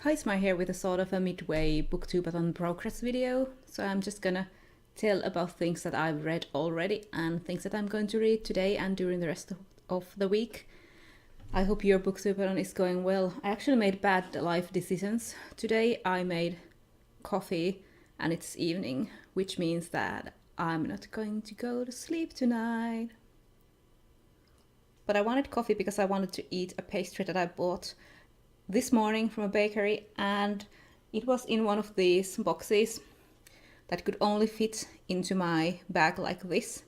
Hi, it's Mai here with a sort of a midway BookTubeAthon progress video. So I'm just gonna tell about things that I've read already and things that I'm going to read today and during the rest of the week. I hope your BookTubeAthon is going well. I actually made bad life decisions. Today I made coffee and it's evening, which means that I'm not going to go to sleep tonight. But I wanted coffee because I wanted to eat a pastry that I bought this morning from a bakery, and it was in one of these boxes that could only fit into my bag like this,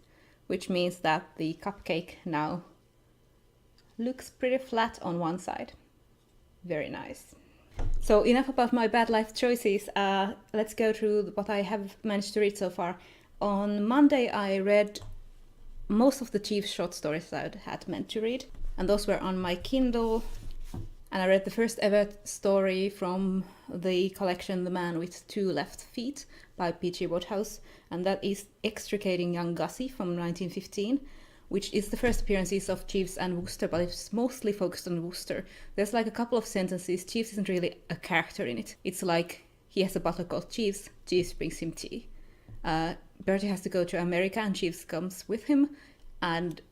which means that the cupcake now looks pretty flat on one side. Very nice. So enough about my bad life choices. Let's go through what I have managed to read so far. On Monday I read most of the Chief's short stories that I had meant to read, and those were on my Kindle. And I read the first ever story from the collection The Man with Two Left Feet by P.G. Wodehouse, and that is Extricating Young Gussie from 1915, which is the first appearances of Jeeves and Wooster, but it's mostly focused on Wooster. There's like a couple of sentences. Jeeves isn't really a character in it. It's like he has a butler called Jeeves. Jeeves brings him tea. Bertie has to go to America and Jeeves comes with him, and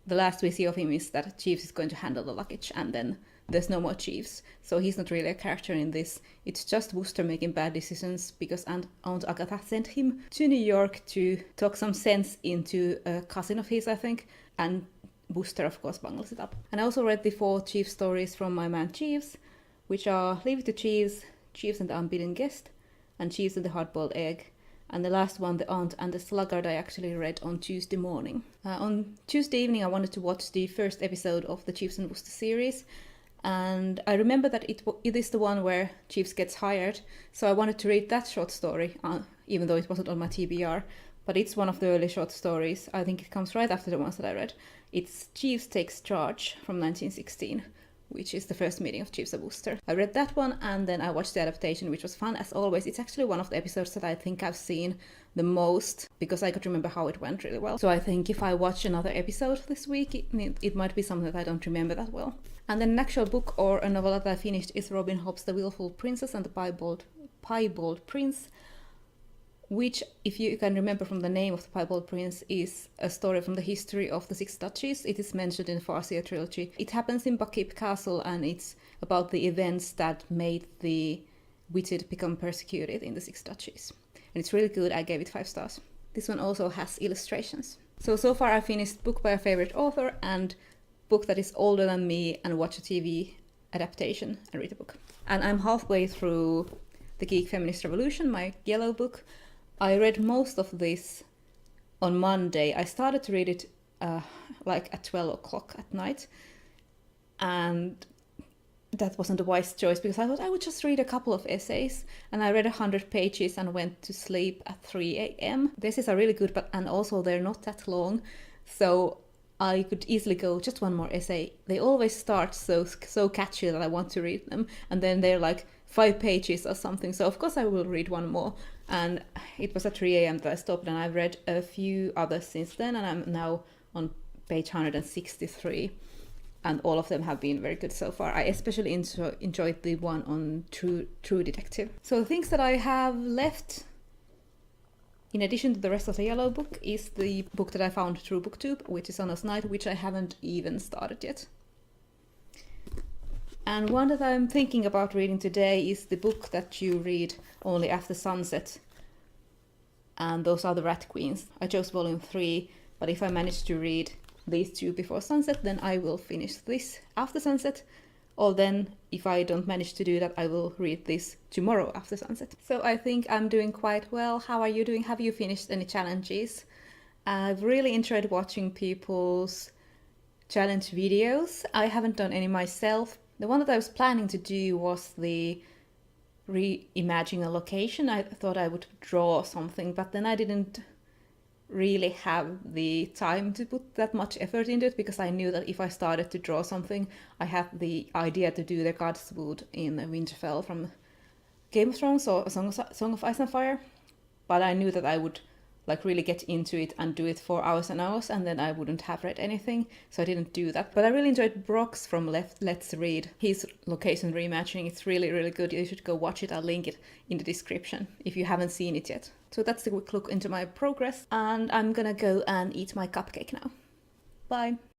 the last we see of him is that Jeeves is going to handle the luggage, and then there's no more Jeeves. So he's not really a character in this. It's just Wooster making bad decisions because Aunt Agatha sent him to New York to talk some sense into a cousin of his, I think, and Wooster of course bungles it up. And I also read the 4 Jeeves stories from my man Jeeves, which are Leave It to Jeeves, Jeeves and the Unbidden Guest, and Jeeves and the Hard-Boiled Egg. And the last one, The Aunt and the Sluggard, I actually read on Tuesday morning. On Tuesday evening I wanted to watch the first episode of the Jeeves and Wooster series, and I remember that it is the one where Jeeves gets hired, so I wanted to read that short story, even though it wasn't on my TBR, but it's one of the early short stories. I think it comes right after the ones that I read. It's Jeeves Takes Charge from 1916, which is the first meeting of Jeeves and Wooster. I read that one and then I watched the adaptation, which was fun as always. It's actually one of the episodes that I think I've seen the most because I could remember how it went really well. So I think if I watch another episode this week, it might be something that I don't remember that well. And then an actual book or a novel that I finished is Robin Hobb's The Willful Princess and the Piebald Prince, which, if you can remember from the name of the Piebald Prince, is a story from the history of the Six Duchies. It is mentioned in the Farseer trilogy. It happens in Buckkeep Castle, and it's about the events that made the witted become persecuted in the Six Duchies. And it's really good. I gave it 5 stars. This one also has illustrations. So far I finished Book by a Favorite Author and Book that is older than me and watch a TV adaptation and read a book. And I'm halfway through The Geek Feminist Revolution, my yellow book. I read most of this on Monday. I started to read it like at 12 o'clock at night, and that wasn't a wise choice because I thought I would just read a couple of essays, and I read 100 pages and went to sleep at 3 a.m. The essays are really good, and also they're not that long, so I could easily go just one more essay. They always start so catchy that I want to read them, and then they're like 5 pages or something, so of course I will read one more. And it was at 3 a.m. that I stopped, and I've read a few others since then, and I'm now on page 163, and all of them have been very good so far. I especially enjoyed the one on True Detective. So the things that I have left, in addition to the rest of the yellow book, is the book that I found through BookTube, which is Honest Night, which I haven't even started yet. And one that I'm thinking about reading today is the book that you read only after sunset. And those are The Rat Queens. I chose volume 3, but if I manage to read these 2 before sunset, then I will finish this after sunset. Or then, if I don't manage to do that, I will read this tomorrow after sunset. So I think I'm doing quite well. How are you doing? Have you finished any challenges? I've really enjoyed watching people's challenge videos. I haven't done any myself. The one that I was planning to do was the reimagine a location. I thought I would draw something, but then I didn't really have the time to put that much effort into it because I knew that if I started to draw something, I had the idea to do the Godswood in Winterfell from Game of Thrones or Song of Ice and Fire, but I knew that I would like really get into it and do it for hours and hours, and then I wouldn't have read anything, so I didn't do that. But I really enjoyed Brock's from Let's Read. His location reimagining, it's really, really good. You should go watch it. I'll link it in the description if you haven't seen it yet. So that's a quick look into my progress, and I'm gonna go and eat my cupcake now. Bye!